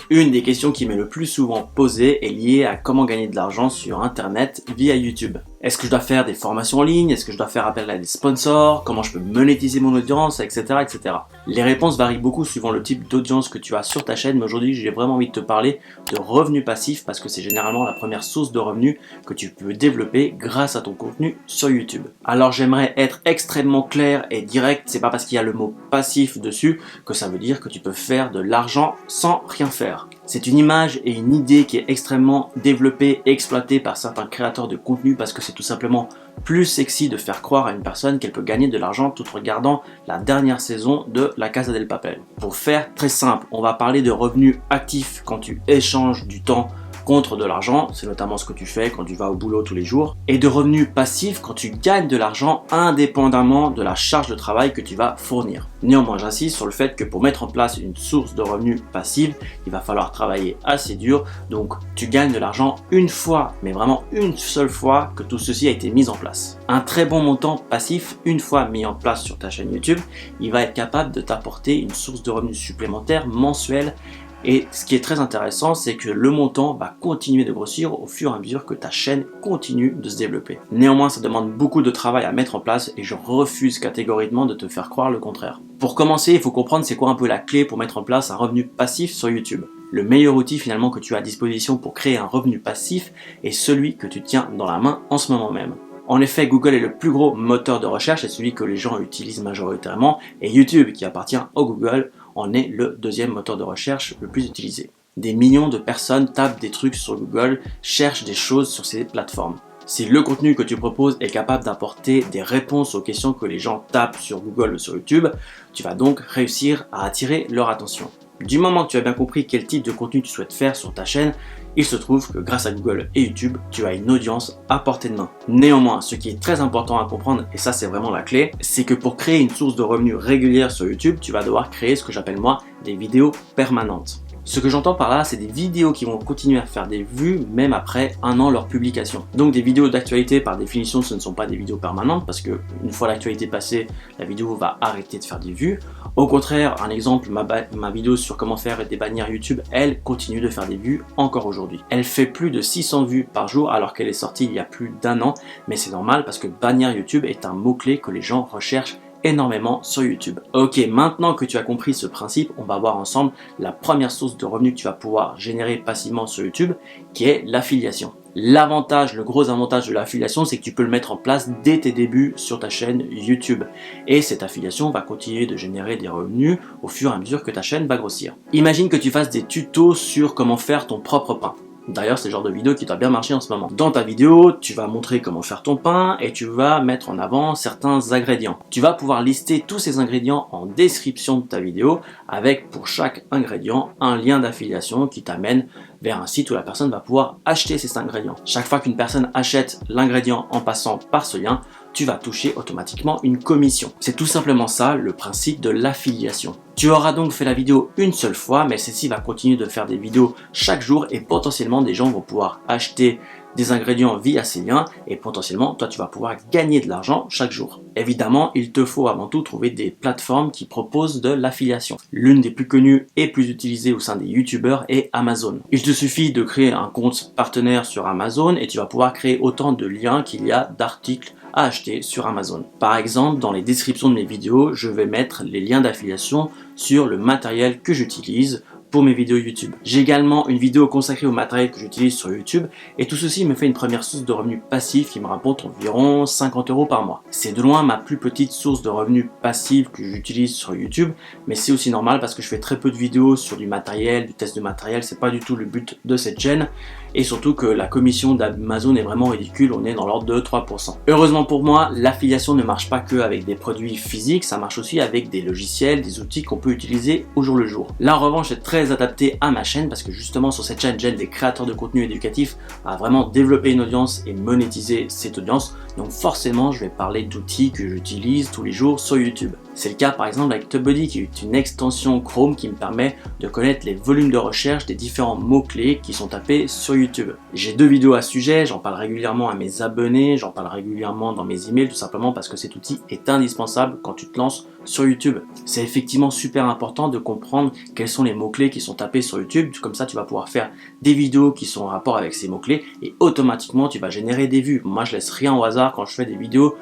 Une des questions qui m'est le plus souvent posée est liée à comment gagner de l'argent sur internet via YouTube. Est-ce que je dois faire des formations en ligne? Est-ce que je dois faire appel à des sponsors? Comment je peux monétiser mon audience, etc., etc. Les réponses varient beaucoup suivant le type d'audience que tu as sur ta chaîne, mais aujourd'hui j'ai vraiment envie de te parler de revenus passifs parce que c'est généralement la première source de revenus que tu peux développer grâce à ton contenu sur YouTube. Alors j'aimerais être extrêmement clair et direct, c'est pas parce qu'il y a le mot passif dessus que ça veut dire que tu peux faire de l'argent sans rien faire. C'est une image et une idée qui est extrêmement développée et exploitée par certains créateurs de contenu parce que c'est tout simplement plus sexy de faire croire à une personne qu'elle peut gagner de l'argent tout en regardant la dernière saison de La Casa del Papel. Pour faire très simple, on va parler de revenus actifs quand tu échanges du temps contre de l'argent, c'est notamment ce que tu fais quand tu vas au boulot tous les jours, et de revenus passifs quand tu gagnes de l'argent indépendamment de la charge de travail que tu vas fournir. Néanmoins, j'insiste sur le fait que pour mettre en place une source de revenus passive, il va falloir travailler assez dur, donc tu gagnes de l'argent une fois, mais vraiment une seule fois que tout ceci a été mis en place. Un très bon montant passif, une fois mis en place sur ta chaîne YouTube, il va être capable de t'apporter une source de revenus supplémentaire mensuelle. Et ce qui est très intéressant, c'est que le montant va continuer de grossir au fur et à mesure que ta chaîne continue de se développer. Néanmoins, ça demande beaucoup de travail à mettre en place et je refuse catégoriquement de te faire croire le contraire. Pour commencer, il faut comprendre c'est quoi un peu la clé pour mettre en place un revenu passif sur YouTube. Le meilleur outil finalement que tu as à disposition pour créer un revenu passif est celui que tu tiens dans la main en ce moment même. En effet, Google est le plus gros moteur de recherche et celui que les gens utilisent majoritairement, et YouTube, qui appartient au Google, en est le deuxième moteur de recherche le plus utilisé. Des millions de personnes tapent des trucs sur Google, cherchent des choses sur ces plateformes. Si le contenu que tu proposes est capable d'apporter des réponses aux questions que les gens tapent sur Google ou sur YouTube, tu vas donc réussir à attirer leur attention. Du moment que tu as bien compris quel type de contenu tu souhaites faire sur ta chaîne, il se trouve que grâce à Google et YouTube, tu as une audience à portée de main. Néanmoins, ce qui est très important à comprendre, et ça c'est vraiment la clé, c'est que pour créer une source de revenus régulière sur YouTube, tu vas devoir créer ce que j'appelle moi des vidéos permanentes. Ce que j'entends par là, c'est des vidéos qui vont continuer à faire des vues même après un an leur publication. Donc des vidéos d'actualité, par définition, ce ne sont pas des vidéos permanentes parce que une fois l'actualité passée, la vidéo va arrêter de faire des vues. Au contraire, un exemple, ma vidéo sur comment faire des bannières YouTube, elle continue de faire des vues encore aujourd'hui. Elle fait plus de 600 vues par jour alors qu'elle est sortie il y a plus d'un an, mais c'est normal parce que bannière YouTube est un mot-clé que les gens recherchent énormément sur YouTube. Ok, maintenant que tu as compris ce principe, on va voir ensemble la première source de revenus que tu vas pouvoir générer passivement sur YouTube, qui est l'affiliation. L'avantage, le gros avantage de l'affiliation, c'est que tu peux le mettre en place dès tes débuts sur ta chaîne YouTube. Et cette affiliation va continuer de générer des revenus au fur et à mesure que ta chaîne va grossir. Imagine que tu fasses des tutos sur comment faire ton propre pain. D'ailleurs, c'est le genre de vidéo qui doit bien marcher en ce moment. Dans ta vidéo, tu vas montrer comment faire ton pain et tu vas mettre en avant certains ingrédients. Tu vas pouvoir lister tous ces ingrédients en description de ta vidéo avec pour chaque ingrédient un lien d'affiliation qui t'amène vers un site où la personne va pouvoir acheter ces ingrédients. Chaque fois qu'une personne achète l'ingrédient en passant par ce lien, tu vas toucher automatiquement une commission. C'est tout simplement ça le principe de l'affiliation. Tu auras donc fait la vidéo une seule fois, mais celle-ci va continuer de faire des vidéos chaque jour et potentiellement des gens vont pouvoir acheter des ingrédients via ces liens et potentiellement toi tu vas pouvoir gagner de l'argent chaque jour. Évidemment, il te faut avant tout trouver des plateformes qui proposent de l'affiliation. L'une des plus connues et plus utilisées au sein des youtubeurs est Amazon. Il te suffit de créer un compte partenaire sur Amazon et tu vas pouvoir créer autant de liens qu'il y a d'articles à acheter sur Amazon. Par exemple, dans les descriptions de mes vidéos, je vais mettre les liens d'affiliation sur le matériel que j'utilise pour mes vidéos YouTube. J'ai également une vidéo consacrée au matériel que j'utilise sur YouTube et tout ceci me fait une première source de revenus passifs qui me rapporte environ 50 € par mois. C'est de loin ma plus petite source de revenus passifs que j'utilise sur YouTube, mais c'est aussi normal parce que je fais très peu de vidéos sur du matériel, du test de matériel, c'est pas du tout le but de cette chaîne et surtout que la commission d'Amazon est vraiment ridicule, on est dans l'ordre de 3%. Heureusement pour moi, l'affiliation ne marche pas que avec des produits physiques, ça marche aussi avec des logiciels, des outils qu'on peut utiliser au jour le jour. Là en revanche, c'est très adapté à ma chaîne parce que justement sur cette chaîne j'aide des créateurs de contenu éducatif à vraiment développer une audience et monétiser cette audience, donc forcément je vais parler d'outils que j'utilise tous les jours sur YouTube. C'est le cas par exemple avec TubeBuddy qui est une extension Chrome qui me permet de connaître les volumes de recherche des différents mots-clés qui sont tapés sur YouTube. J'ai 2 vidéos à ce sujet, j'en parle régulièrement à mes abonnés, j'en parle régulièrement dans mes emails tout simplement parce que cet outil est indispensable quand tu te lances sur YouTube. C'est effectivement super important de comprendre quels sont les mots-clés qui sont tapés sur YouTube. Comme ça, tu vas pouvoir faire des vidéos qui sont en rapport avec ces mots-clés et automatiquement, tu vas générer des vues. Moi, je laisse rien au hasard quand je fais des vidéos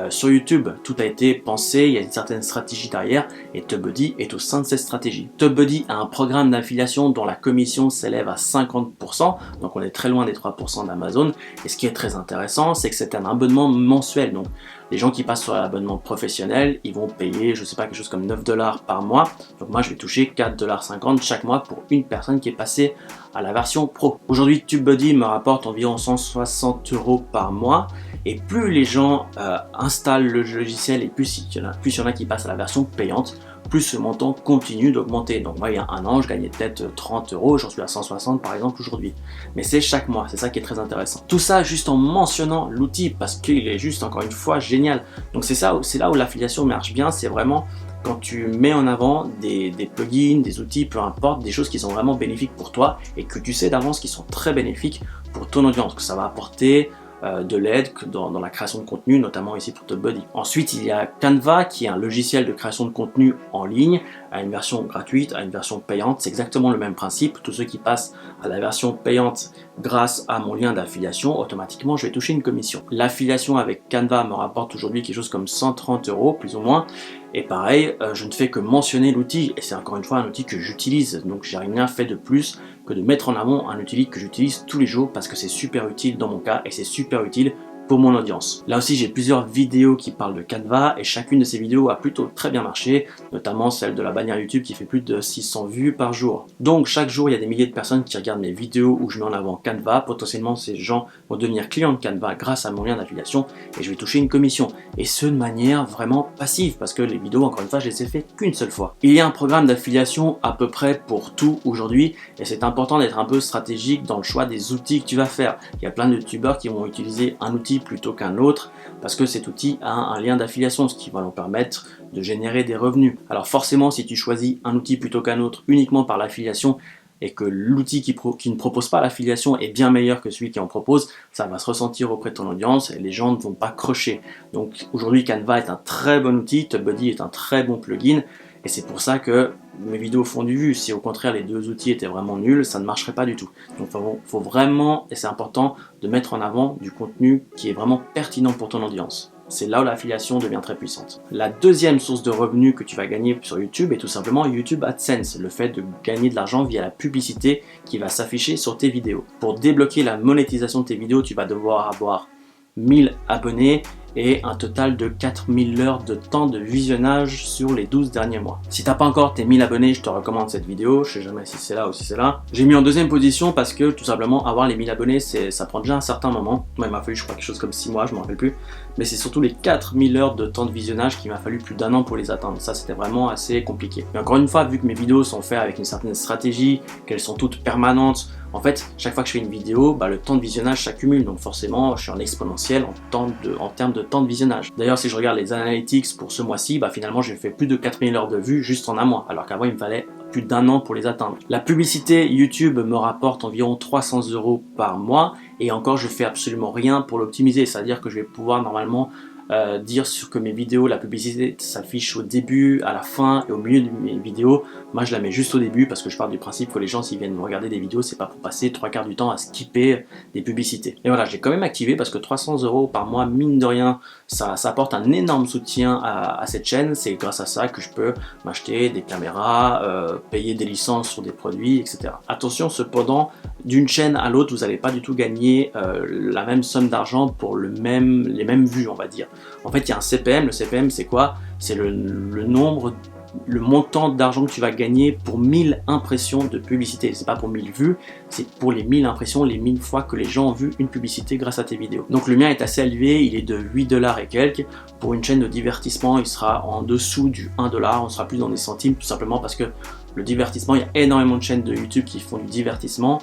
sur YouTube. Tout a été pensé, il y a une certaine stratégie derrière et TubeBuddy est au sein de cette stratégie. TubeBuddy a un programme d'affiliation dont la commission s'élève à 50%, donc on est très loin des 3% d'Amazon. Et ce qui est très intéressant, c'est que c'est un abonnement mensuel. Donc les gens qui passent sur l'abonnement professionnel, ils vont payer, je sais pas, quelque chose comme 9 $ par mois. Donc moi, je vais toucher 4,50 $ chaque mois pour une personne qui est passée à la version pro. Aujourd'hui, TubeBuddy me rapporte environ 160 € par mois. Et plus les gens installent le logiciel et plus il y en a qui passent à la version payante, plus ce montant continue d'augmenter. Donc moi, il y a un an, je gagnais peut-être 30 €, j'en suis à 160 par exemple aujourd'hui. Mais c'est chaque mois, c'est ça qui est très intéressant. Tout ça juste en mentionnant l'outil parce qu'il est juste, encore une fois, génial. Donc c'est là où l'affiliation marche bien, c'est vraiment quand tu mets en avant des plugins, des outils, peu importe, des choses qui sont vraiment bénéfiques pour toi et que tu sais d'avance qui sont très bénéfiques pour ton audience, que ça va apporter de l'aide dans la création de contenu, notamment ici pour TubeBuddy. Ensuite, il y a Canva qui est un logiciel de création de contenu en ligne, à une version gratuite, à une version payante. C'est exactement le même principe. Tous ceux qui passent à la version payante grâce à mon lien d'affiliation, automatiquement, je vais toucher une commission. L'affiliation avec Canva me rapporte aujourd'hui quelque chose comme 130 € plus ou moins. Et pareil, je ne fais que mentionner l'outil et c'est encore une fois un outil que j'utilise. Donc j'ai rien fait de plus que de mettre en avant un outil que j'utilise tous les jours parce que c'est super utile dans mon cas et c'est super utile pour mon audience. Là aussi, j'ai plusieurs vidéos qui parlent de Canva et chacune de ces vidéos a plutôt très bien marché, notamment celle de la bannière YouTube qui fait plus de 600 vues par jour. Donc chaque jour, il y a des milliers de personnes qui regardent mes vidéos où je mets en avant Canva. Potentiellement, ces gens vont devenir clients de Canva grâce à mon lien d'affiliation et je vais toucher une commission. Et ce, de manière vraiment passive parce que les vidéos, encore une fois, je les ai faites qu'une seule fois. Il y a un programme d'affiliation à peu près pour tout aujourd'hui et c'est important d'être un peu stratégique dans le choix des outils que tu vas faire. Il y a plein de youtubeurs qui vont utiliser un outil plutôt qu'un autre parce que cet outil a un lien d'affiliation, ce qui va leur permettre de générer des revenus. Alors forcément, si tu choisis un outil plutôt qu'un autre uniquement par l'affiliation et que l'outil qui ne propose pas l'affiliation est bien meilleur que celui qui en propose, ça va se ressentir auprès de ton audience et les gens ne vont pas crocher. Donc aujourd'hui, Canva est un très bon outil, TubeBuddy est un très bon plugin et c'est pour ça que mes vidéos font du vu. Si au contraire les deux outils étaient vraiment nuls, ça ne marcherait pas du tout. Donc faut vraiment, et c'est important, de mettre en avant du contenu qui est vraiment pertinent pour ton audience. C'est là où l'affiliation devient très puissante. La deuxième source de revenus que tu vas gagner sur YouTube est tout simplement YouTube AdSense, le fait de gagner de l'argent via la publicité qui va s'afficher sur tes vidéos. Pour débloquer la monétisation de tes vidéos, tu vas devoir avoir 1000 abonnés et un total de 4000 heures de temps de visionnage sur les 12 derniers mois. Si t'as pas encore tes 1000 abonnés, je te recommande cette vidéo, je sais jamais si c'est là ou si c'est là. J'ai mis en deuxième position parce que tout simplement avoir les 1000 abonnés, ça prend déjà un certain moment. Moi il m'a fallu je crois quelque chose comme 6 mois, je me rappelle plus. Mais c'est surtout les 4000 heures de temps de visionnage qui m'a fallu plus d'1 an pour les atteindre. Ça c'était vraiment assez compliqué. Mais encore une fois, vu que mes vidéos sont faites avec une certaine stratégie, qu'elles sont toutes permanentes, en fait, chaque fois que je fais une vidéo, le temps de visionnage s'accumule, donc forcément, je suis en exponentiel en termes de temps de visionnage. D'ailleurs, si je regarde les analytics pour ce mois-ci, finalement, j'ai fait plus de 4000 heures de vues juste en un mois, alors qu'avant, il me fallait plus d'1 an pour les atteindre. La publicité YouTube me rapporte environ 300 € par mois, et encore, je fais absolument rien pour l'optimiser, c'est-à-dire que je vais pouvoir normalement dire que mes vidéos, la publicité s'affiche au début, à la fin et au milieu de mes vidéos. Moi je la mets juste au début parce que je pars du principe que les gens s'ils viennent regarder des vidéos, c'est pas pour passer 3/4 du temps à skipper des publicités. Et voilà, je l'ai quand même activé parce que 300 € par mois, mine de rien, ça apporte un énorme soutien à cette chaîne. C'est grâce à ça que je peux m'acheter des caméras, payer des licences sur des produits, etc. Attention cependant, d'une chaîne à l'autre, vous n'allez pas du tout gagner la même somme d'argent pour les mêmes vues, on va dire. En fait, il y a un CPM. Le CPM, c'est quoi? C'est le montant d'argent que tu vas gagner pour 1000 impressions de publicité. C'est pas pour 1000 vues, c'est pour les 1000 impressions, les 1000 fois que les gens ont vu une publicité grâce à tes vidéos. Donc le mien est assez élevé, il est de 8 $ et quelques. Pour une chaîne de divertissement, il sera en dessous du 1 $, on sera plus dans des centimes, tout simplement parce que le divertissement, il y a énormément de chaînes de YouTube qui font du divertissement,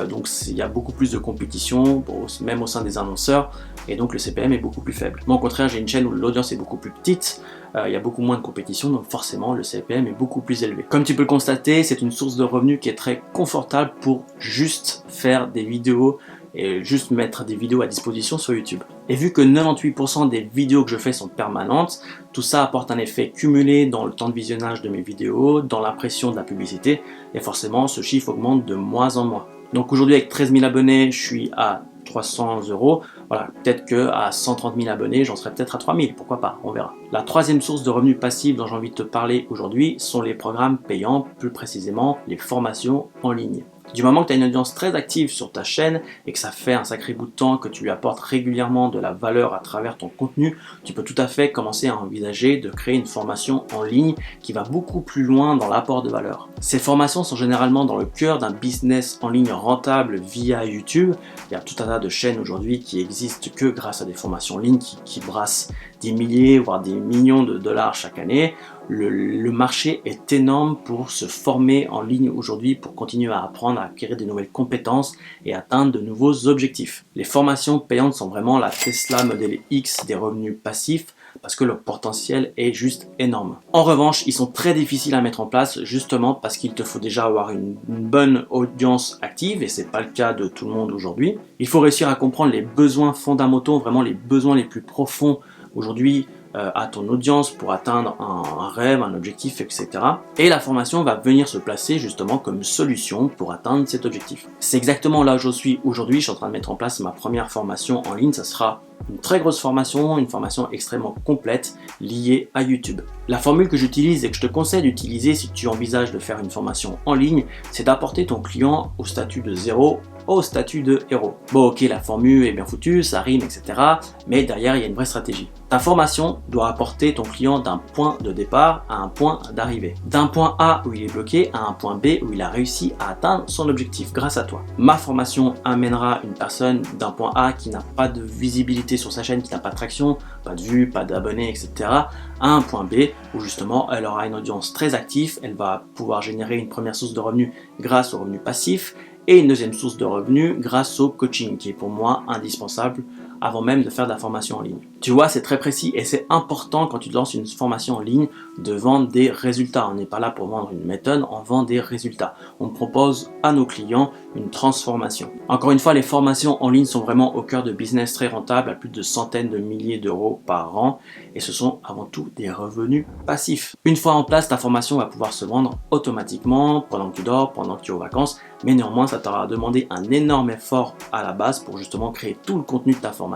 donc il y a beaucoup plus de compétition, même au sein des annonceurs, et donc le CPM est beaucoup plus faible. Moi au contraire, j'ai une chaîne où l'audience est beaucoup plus petite, il y a beaucoup moins de compétition, donc forcément le CPM est beaucoup plus élevé. Comme tu peux le constater, c'est une source de revenus qui est très confortable pour juste faire des vidéos et juste mettre des vidéos à disposition sur YouTube. Et vu que 98% des vidéos que je fais sont permanentes, tout ça apporte un effet cumulé dans le temps de visionnage de mes vidéos, dans l'impression de la publicité, et forcément ce chiffre augmente de mois en mois. Donc aujourd'hui avec 13 000 abonnés, je suis à 300 €. Voilà, peut-être qu'à 130 000 abonnés, j'en serai peut-être à 3 000, pourquoi pas, on verra. La troisième source de revenus passifs dont j'ai envie de te parler aujourd'hui sont les programmes payants, plus précisément les formations en ligne. Du moment que tu as une audience très active sur ta chaîne et que ça fait un sacré bout de temps que tu lui apportes régulièrement de la valeur à travers ton contenu, tu peux tout à fait commencer à envisager de créer une formation en ligne qui va beaucoup plus loin dans l'apport de valeur. Ces formations sont généralement dans le cœur d'un business en ligne rentable via YouTube. Il y a tout un tas de chaînes aujourd'hui qui existent que grâce à des formations en ligne qui brassent des milliers voire des millions de dollars chaque année. Le marché est énorme pour se former en ligne aujourd'hui, pour continuer à apprendre, à acquérir de nouvelles compétences et atteindre de nouveaux objectifs. Les formations payantes sont vraiment la Tesla Model X des revenus passifs parce que leur potentiel est juste énorme. En revanche, ils sont très difficiles à mettre en place justement parce qu'il te faut déjà avoir une bonne audience active et c'est pas le cas de tout le monde aujourd'hui. Il faut réussir à comprendre les besoins fondamentaux, vraiment les besoins les plus profonds aujourd'hui à ton audience pour atteindre un rêve, un objectif, etc. Et la formation va venir se placer justement comme solution pour atteindre cet objectif. C'est exactement là où je suis aujourd'hui. Je suis en train de mettre en place ma première formation en ligne. Ça sera une très grosse formation, une formation extrêmement complète liée à YouTube. La formule que j'utilise et que je te conseille d'utiliser si tu envisages de faire une formation en ligne, c'est d'apporter ton client au statut de zéro au statut de héros. Bon ok, la formule est bien foutue, ça rime, etc. Mais derrière, il y a une vraie stratégie. Ta formation doit apporter ton client d'un point de départ à un point d'arrivée. D'un point A où il est bloqué à un point B où il a réussi à atteindre son objectif grâce à toi. Ma formation amènera une personne d'un point A qui n'a pas de visibilité sur sa chaîne, qui n'a pas de traction, pas de vues, pas d'abonnés, etc. à un point B où justement elle aura une audience très active, elle va pouvoir générer une première source de revenus grâce aux revenus passifs et une deuxième source de revenus grâce au coaching qui est pour moi indispensable avant même de faire de la formation en ligne. Tu vois, c'est très précis et c'est important quand tu lances une formation en ligne de vendre des résultats. On n'est pas là pour vendre une méthode, on vend des résultats. On propose à nos clients une transformation. Encore une fois, les formations en ligne sont vraiment au cœur de business très rentables à plus de centaines de milliers d'euros par an et ce sont avant tout des revenus passifs. Une fois en place, ta formation va pouvoir se vendre automatiquement pendant que tu dors, pendant que tu es aux vacances, mais néanmoins ça t'aura demandé un énorme effort à la base pour justement créer tout le contenu de ta formation.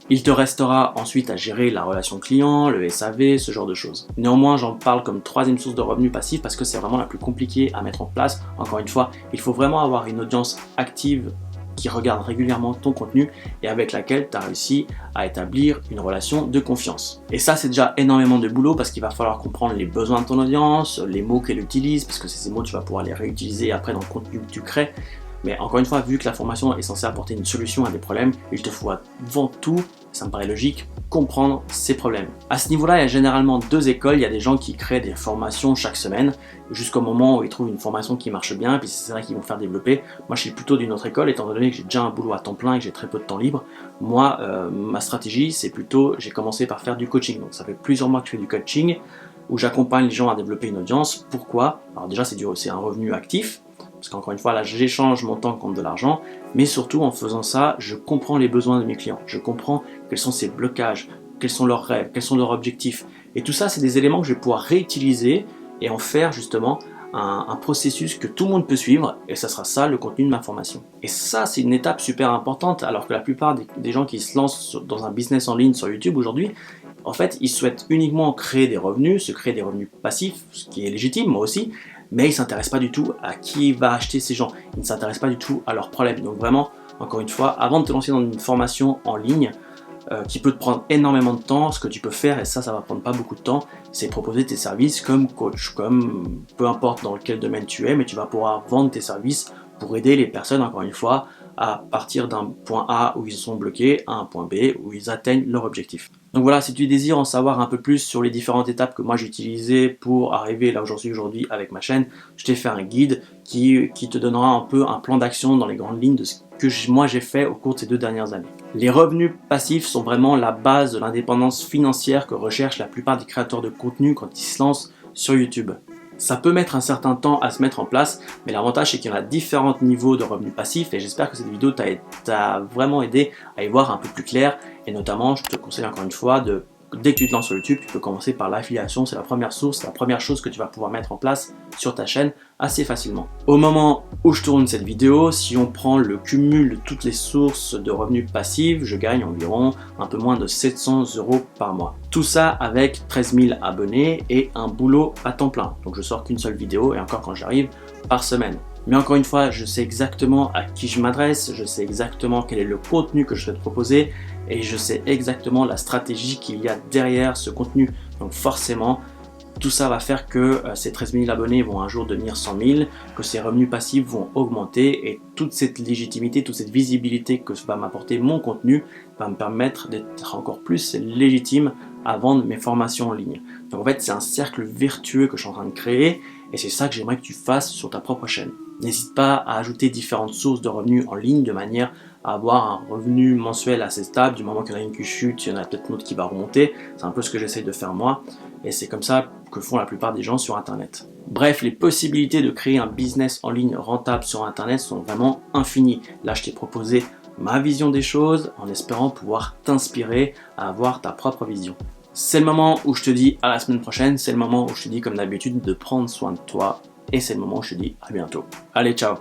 Il te restera ensuite à gérer la relation client, le SAV, ce genre de choses. Néanmoins, j'en parle comme troisième source de revenus passifs parce que c'est vraiment la plus compliquée à mettre en place. Encore une fois, il faut vraiment avoir une audience active qui regarde régulièrement ton contenu et avec laquelle tu as réussi à établir une relation de confiance. Et ça, c'est déjà énormément de boulot parce qu'il va falloir comprendre les besoins de ton audience, les mots qu'elle utilise, parce que ces mots, tu vas pouvoir les réutiliser après dans le contenu que tu crées. Mais encore une fois, vu que la formation est censée apporter une solution à des problèmes, il te faut avant tout, ça me paraît logique, comprendre ces problèmes. À ce niveau-là, il y a généralement deux écoles. Il y a des gens qui créent des formations chaque semaine jusqu'au moment où ils trouvent une formation qui marche bien, puis c'est vrai qu'ils vont faire développer. Moi, je suis plutôt d'une autre école, étant donné que j'ai déjà un boulot à temps plein et que j'ai très peu de temps libre. Moi, ma stratégie, c'est plutôt, j'ai commencé par faire du coaching. Donc ça fait plusieurs mois que je fais du coaching, où j'accompagne les gens à développer une audience. Pourquoi? Alors déjà, c'est un revenu actif. Parce qu'encore une fois, là, j'échange mon temps contre de l'argent, mais surtout en faisant ça, je comprends les besoins de mes clients. Je comprends quels sont ces blocages, quels sont leurs rêves, quels sont leurs objectifs. Et tout ça, c'est des éléments que je vais pouvoir réutiliser et en faire justement un processus que tout le monde peut suivre, et ça sera ça le contenu de ma formation. Et ça, c'est une étape super importante, alors que la plupart des gens qui se lancent dans un business en ligne sur YouTube aujourd'hui, en fait, ils souhaitent uniquement créer des revenus, se créer des revenus passifs, ce qui est légitime, moi aussi, mais ils ne s'intéressent pas du tout à qui va acheter ces gens. Ils ne s'intéressent pas du tout à leurs problèmes. Donc vraiment, encore une fois, avant de te lancer dans une formation en ligne, qui peut te prendre énormément de temps, ce que tu peux faire, et ça va prendre pas beaucoup de temps, c'est proposer tes services comme coach, comme peu importe dans quel domaine tu es, mais tu vas pouvoir vendre tes services pour aider les personnes, encore une fois, à partir d'un point A où ils sont bloqués à un point B où ils atteignent leur objectif. Donc voilà, si tu désires en savoir un peu plus sur les différentes étapes que moi j'ai utilisées pour arriver là où j'en suis aujourd'hui avec ma chaîne, je t'ai fait un guide qui te donnera un peu un plan d'action dans les grandes lignes de ce que moi j'ai fait au cours de ces 2 dernières années. Les revenus passifs sont vraiment la base de l'indépendance financière que recherchent la plupart des créateurs de contenu quand ils se lancent sur YouTube. Ça peut mettre un certain temps à se mettre en place, mais l'avantage c'est qu'il y en a différents niveaux de revenus passifs et j'espère que cette vidéo t'a vraiment aidé à y voir un peu plus clair. Et notamment, je te conseille encore une fois dès que tu te lances sur YouTube, tu peux commencer par l'affiliation, c'est la première source, la première chose que tu vas pouvoir mettre en place sur ta chaîne assez facilement. Au moment où je tourne cette vidéo, si on prend le cumul de toutes les sources de revenus passifs, je gagne environ un peu moins de 700 € par mois. Tout ça avec 13 000 abonnés et un boulot à temps plein. Donc je sors qu'une seule vidéo et encore quand j'arrive par semaine. Mais encore une fois, je sais exactement à qui je m'adresse, je sais exactement quel est le contenu que je vais te proposer et je sais exactement la stratégie qu'il y a derrière ce contenu. Donc forcément, tout ça va faire que ces 13 000 abonnés vont un jour devenir 100 000, que ces revenus passifs vont augmenter et toute cette légitimité, toute cette visibilité que va m'apporter mon contenu va me permettre d'être encore plus légitime à vendre mes formations en ligne. Donc en fait, c'est un cercle vertueux que je suis en train de créer et c'est ça que j'aimerais que tu fasses sur ta propre chaîne. N'hésite pas à ajouter différentes sources de revenus en ligne de manière à avoir un revenu mensuel assez stable. Du moment qu'il y en a une qui chute, il y en a peut-être une autre qui va remonter. C'est un peu ce que j'essaye de faire moi et c'est comme ça que font la plupart des gens sur Internet. Bref, les possibilités de créer un business en ligne rentable sur Internet sont vraiment infinies. Là, je t'ai proposé ma vision des choses en espérant pouvoir t'inspirer à avoir ta propre vision. C'est le moment où je te dis à la semaine prochaine, c'est le moment où je te dis comme d'habitude de prendre soin de toi et c'est le moment où je te dis à bientôt. Allez, ciao!